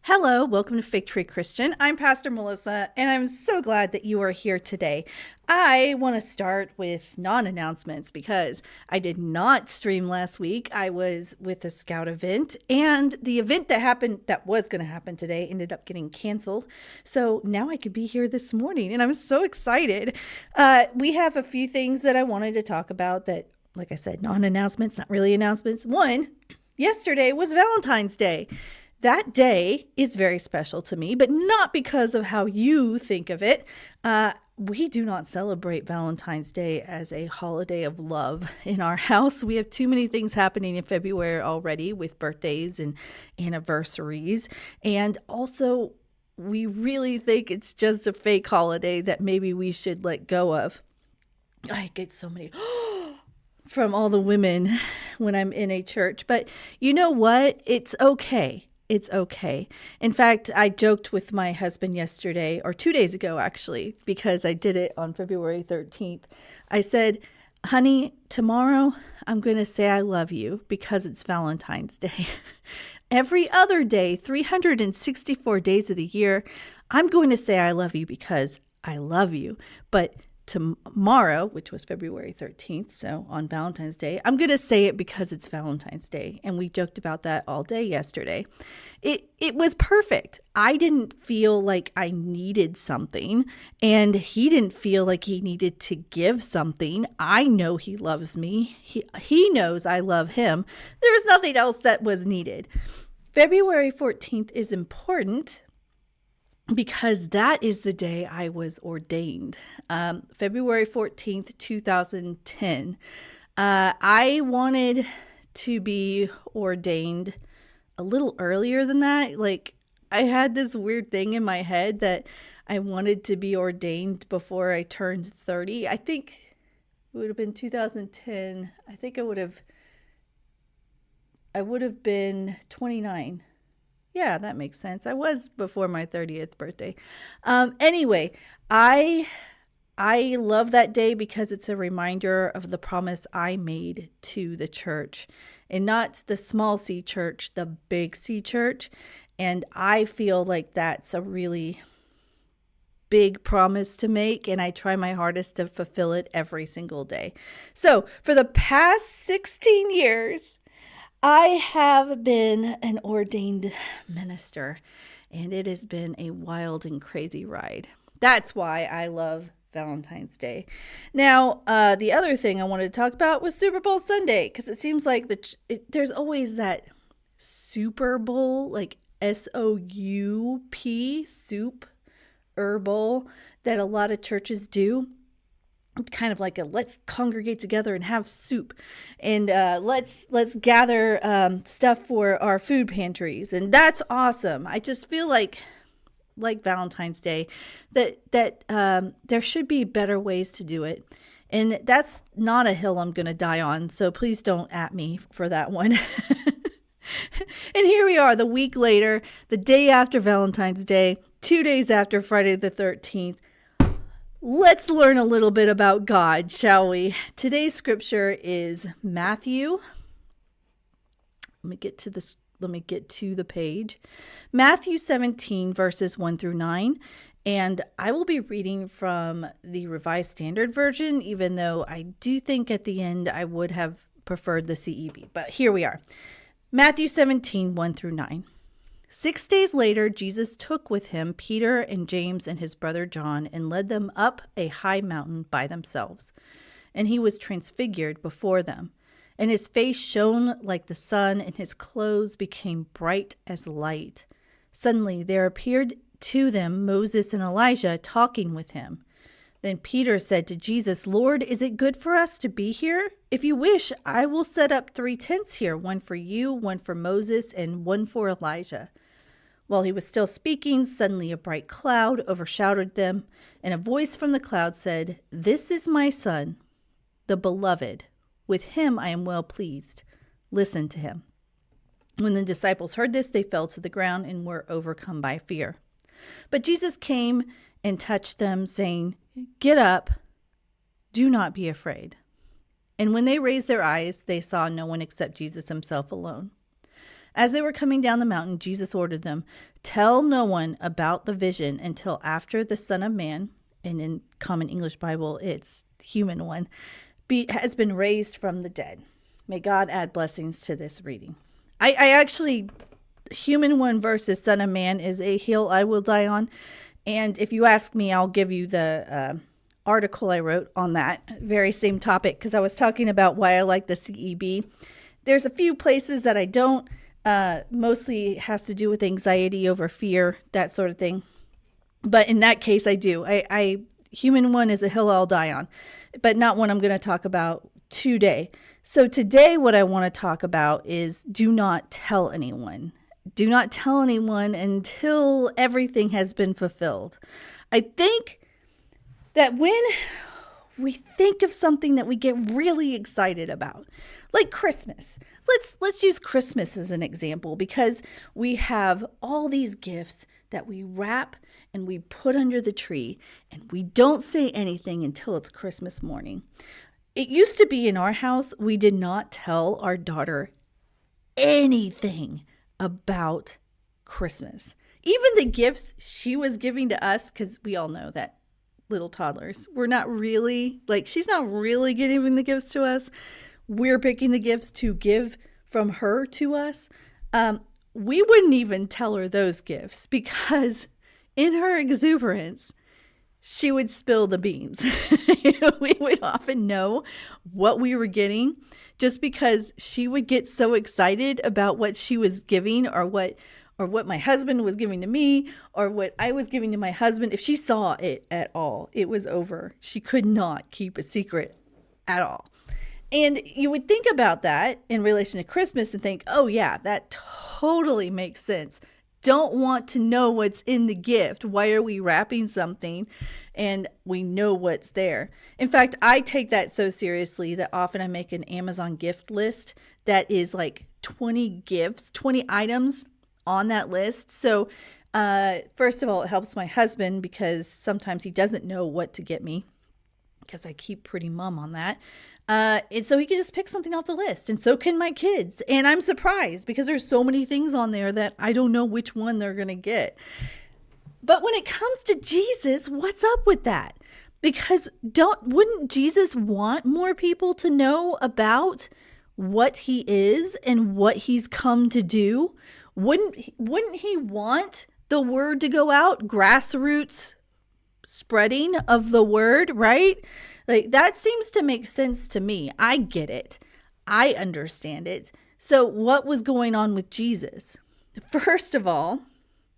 Hello, welcome to Fig Tree Christian. I'm Pastor Melissa, and I'm so glad that you are here today. I want to start with non-announcements because I did not stream last week. I was with a Scout event, and the event that was going to happen today ended up getting canceled. So now I could be here this morning, and I'm so excited. We have a few things that I wanted to talk about that, like I said, non-announcements, not really announcements. One, yesterday was Valentine's Day. That day is very special to me, but not because of how you think of it. We do not celebrate Valentine's Day as a holiday of love in our house. We have too many things happening in February already with birthdays and anniversaries. And also, we really think it's just a fake holiday that maybe we should let go of. I get so many from all the women when I'm in a church. But you know what? It's okay. It's okay. In fact, I joked with my husband yesterday, or 2 days ago, actually, because I did it on February 13th. I said, honey, tomorrow I'm going to say I love you because it's Valentine's Day. Every other day, 364 days of the year, I'm going to say I love you because I love you. But tomorrow, which was February 13th, so on Valentine's Day, I'm going to say it because it's Valentine's Day. And we joked about that all day yesterday. It was perfect. I didn't feel like I needed something, and he didn't feel like he needed to give something. I know he loves me. He knows I love him. There was nothing else that was needed. February 14th is important because that is the day I was ordained. February 14th, 2010. I wanted to be ordained a little earlier than that. Like, I had this weird thing in my head that I wanted to be ordained before I turned 30. I think it would have been 2010. I think I would have been 29. Yeah, that makes sense. I was before my 30th birthday. Anyway, I love that day because it's a reminder of the promise I made to the church, and not the small C church, the big C church. And I feel like that's a really big promise to make, and I try my hardest to fulfill it every single day. So for the past 16 years, I have been an ordained minister, and it has been a wild and crazy ride. That's why I love Valentine's Day. Now, the other thing I wanted to talk about was Super Bowl Sunday, because it seems like there's always that Super Bowl, like SOUP, soup, herbal, that a lot of churches do. Kind of like a let's congregate together and have soup, and let's gather stuff for our food pantries, and that's awesome. I just feel like Valentine's Day, that there should be better ways to do it, and that's not a hill I'm going to die on. So please don't at me for that one. And here we are, the week later, the day after Valentine's Day, 2 days after Friday the 13th. Let's learn a little bit about God, shall we? Today's scripture is Matthew. Let me get to the page. Matthew 17, verses 1 through 9. And I will be reading from the Revised Standard Version, even though I do think at the end I would have preferred the CEV. But here we are. Matthew 17, 1 through 9. 6 days later, Jesus took with him Peter and James and his brother John and led them up a high mountain by themselves. And he was transfigured before them. And his face shone like the sun, and his clothes became bright as light. Suddenly there appeared to them Moses and Elijah talking with him. Then Peter said to Jesus, Lord, is it good for us to be here? If you wish, I will set up 3 tents here, one for you, one for Moses, and one for Elijah. While he was still speaking, suddenly a bright cloud overshadowed them, and a voice from the cloud said, This is my son, the beloved. With him I am well pleased. Listen to him. When the disciples heard this, they fell to the ground and were overcome by fear. But Jesus came and touched them, saying, Get up, do not be afraid. And when they raised their eyes, they saw no one except Jesus himself alone. As they were coming down the mountain, Jesus ordered them, "Tell no one about the vision until after the Son of Man," and in Common English Bible, it's human one, has been raised from the dead. May God add blessings to this reading. I actually, human one versus Son of Man is a hill I will die on. And if you ask me, I'll give you the article I wrote on that very same topic, because I was talking about why I like the CEB. There's a few places that I don't. Mostly has to do with anxiety over fear, that sort of thing. But in that case, I do. Human one is a hill I'll die on, but not one I'm going to talk about today. So today, what I want to talk about is do not tell anyone. Do not tell anyone until everything has been fulfilled. I think that when we think of something that we get really excited about, like Christmas. Let's use Christmas as an example, because we have all these gifts that we wrap and we put under the tree, and we don't say anything until it's Christmas morning. It used to be in our house, we did not tell our daughter anything about Christmas. Even the gifts she was giving to us, because we all know that little toddlers, we're not really, she's not really giving the gifts to us. We're picking the gifts to give from her to us. We wouldn't even tell her those gifts, because in her exuberance, she would spill the beans. We would often know what we were getting just because she would get so excited about what she was giving, or what my husband was giving to me, or what I was giving to my husband. If she saw it at all, it was over. She could not keep a secret at all. And you would think about that in relation to Christmas and think, oh yeah, that totally makes sense. Don't want to know what's in the gift. Why are we wrapping something and we know what's there? In fact, I take that so seriously that often I make an Amazon gift list that is like 20 gifts, 20 items on that list. So first of all, it helps my husband, because sometimes he doesn't know what to get me, because I keep pretty mum on that. And so he can just pick something off the list, and so can my kids. And I'm surprised because there's so many things on there that I don't know which one they're going to get. But when it comes to Jesus, what's up with that? Because wouldn't Jesus want more people to know about what he is and what he's come to do? Wouldn't he want the word to go out, grassroots spreading of the word, right? That seems to make sense to me. I get it. I understand it. So what was going on with Jesus? First of all,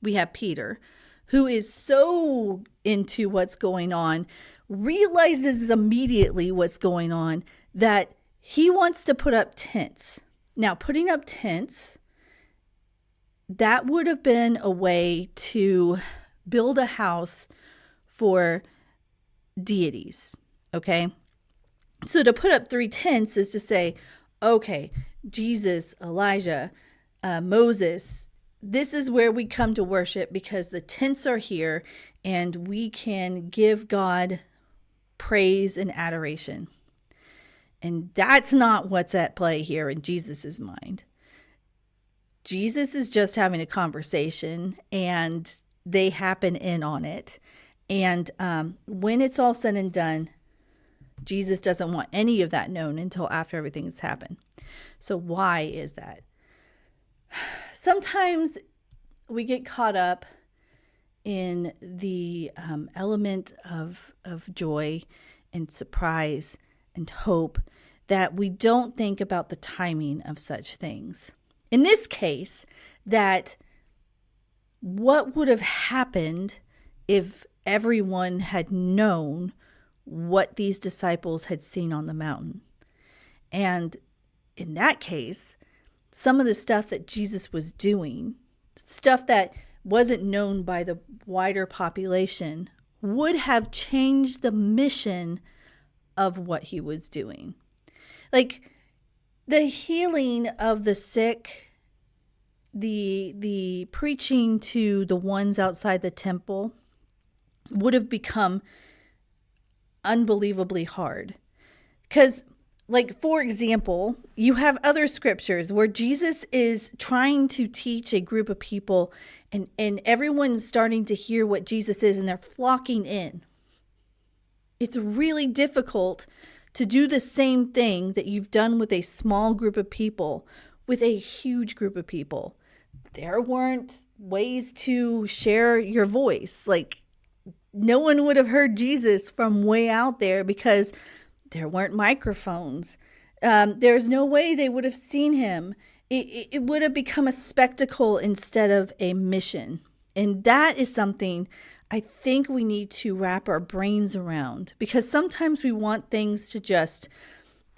we have Peter, who is so into what's going on, realizes immediately what's going on, that he wants to put up tents. Now, putting up tents, that would have been a way to build a house for deities. Okay, so to put up 3 tents is to say, okay, Jesus, Elijah, Moses, this is where we come to worship, because the tents are here and we can give God praise and adoration. And that's not what's at play here in Jesus's mind. Jesus is just having a conversation, and they happen in on it. And when it's all said and done, Jesus doesn't want any of that known until after everything has happened. So why is that? Sometimes we get caught up in the element of joy and surprise and hope that we don't think about the timing of such things. In this case, that what would have happened if everyone had known what these disciples had seen on the mountain? And in that case, some of the stuff that Jesus was doing, stuff that wasn't known by the wider population, would have changed the mission of what he was doing. Like the healing of the sick, the preaching to the ones outside the temple would have become unbelievably hard. Because Like, for example, you have other scriptures where Jesus is trying to teach a group of people, and everyone's starting to hear what Jesus is, and they're flocking in. It's really difficult to do the same thing that you've done with a small group of people with a huge group of people. There weren't ways to share your voice. Like, no one would have heard Jesus from way out there because there weren't microphones. There's no way they would have seen him. It would have become a spectacle instead of a mission. And that is something I think we need to wrap our brains around, because sometimes we want things to just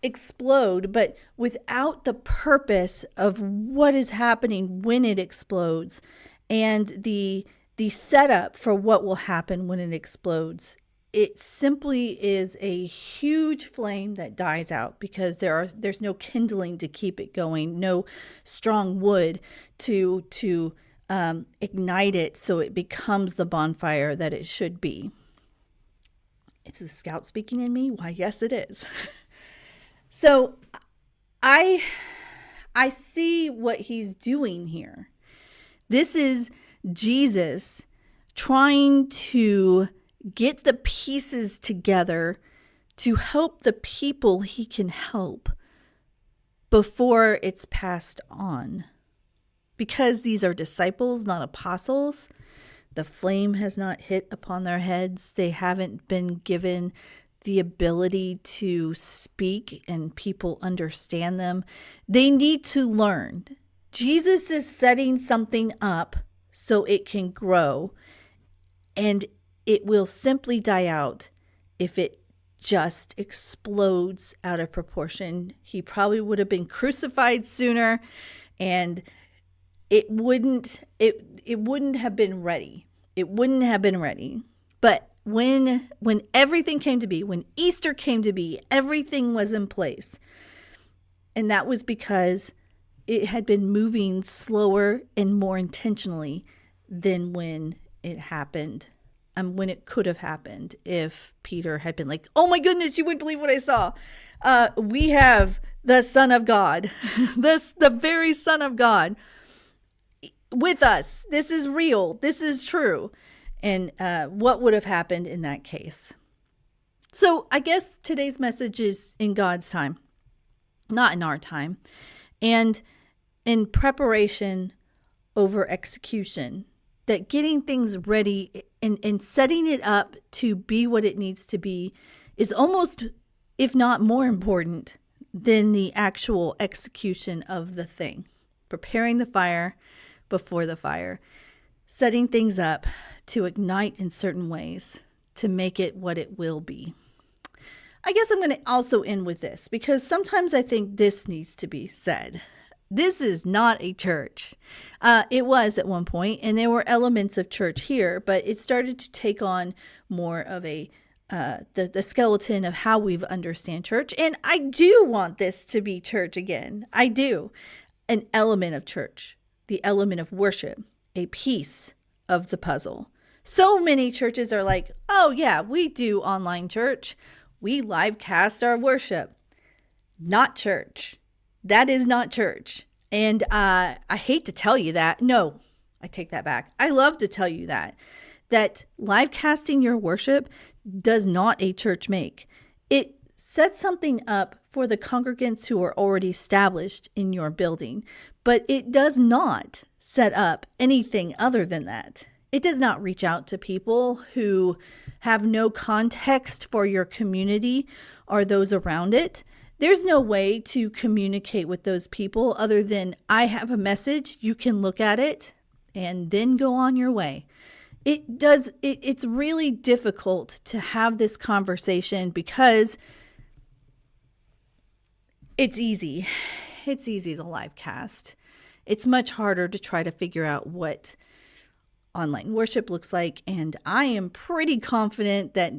explode, but without the purpose of what is happening when it explodes and the setup for what will happen when it explodes. It simply is a huge flame that dies out because there's no kindling to keep it going, no strong wood to ignite it so it becomes the bonfire that it should be. It's the scout speaking in me? Why, yes, it is. So I see what he's doing here. This is Jesus trying to get the pieces together to help the people he can help before it's passed on. Because these are disciples, not apostles, the flame has not hit upon their heads. They haven't been given the ability to speak and people understand them. They need to learn. Jesus is setting something up so it can grow, and it will simply die out if it just explodes out of proportion. He probably would have been crucified sooner, and it wouldn't have been ready. It wouldn't have been ready. But when everything came to be, when Easter came to be, everything was in place. And that was because it had been moving slower and more intentionally than when it happened. When it could have happened if Peter had been like, oh my goodness, you wouldn't believe what I saw. We have the Son of God, the very Son of God with us. This is real. This is true. And what would have happened in that case? So I guess today's message is in God's time, not in our time. And in preparation over execution, that getting things ready and setting it up to be what it needs to be is almost, if not more important than the actual execution of the thing. Preparing the fire before the fire, setting things up to ignite in certain ways to make it what it will be. I guess I'm going to also end with this, because sometimes I think this needs to be said. This is not a church. It was at one point, and there were elements of church here, but it started to take on more of the skeleton of how we understand church. And I do want this to be church again. I do. An element of church, the element of worship, a piece of the puzzle. So many churches are like, oh yeah, we do online church. We live cast our worship. Not church. That is not church. And I hate to tell you that. No, I take that back. I love to tell you that live casting your worship does not a church make. It sets something up for the congregants who are already established in your building, but it does not set up anything other than that. It does not reach out to people who have no context for your community or those around it. There's no way to communicate with those people other than I have a message, you can look at it, and then go on your way. It's really difficult to have this conversation because it's easy. It's easy to live cast. It's much harder to try to figure out what online worship looks like, and I am pretty confident that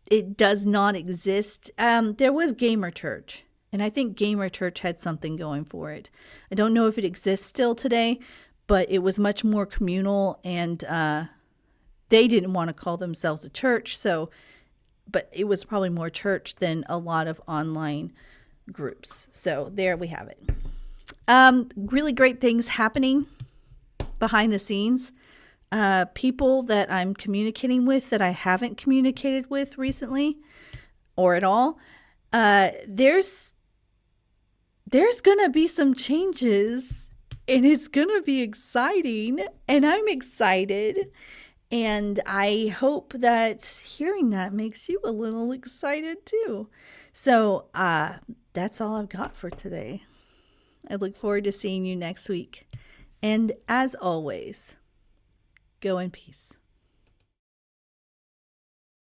it does not exist. There was Gamer Church, and I think Gamer Church had something going for it. I don't know if it exists still today, but it was much more communal, and they didn't want to call themselves a church, but it was probably more church than a lot of online groups. So there we have it. Really great things happening behind the scenes. People that I'm communicating with that I haven't communicated with recently or at all. There's going to be some changes, and it's going to be exciting, and I'm excited. And I hope that hearing that makes you a little excited too. So that's all I've got for today. I look forward to seeing you next week. And as always, go in peace.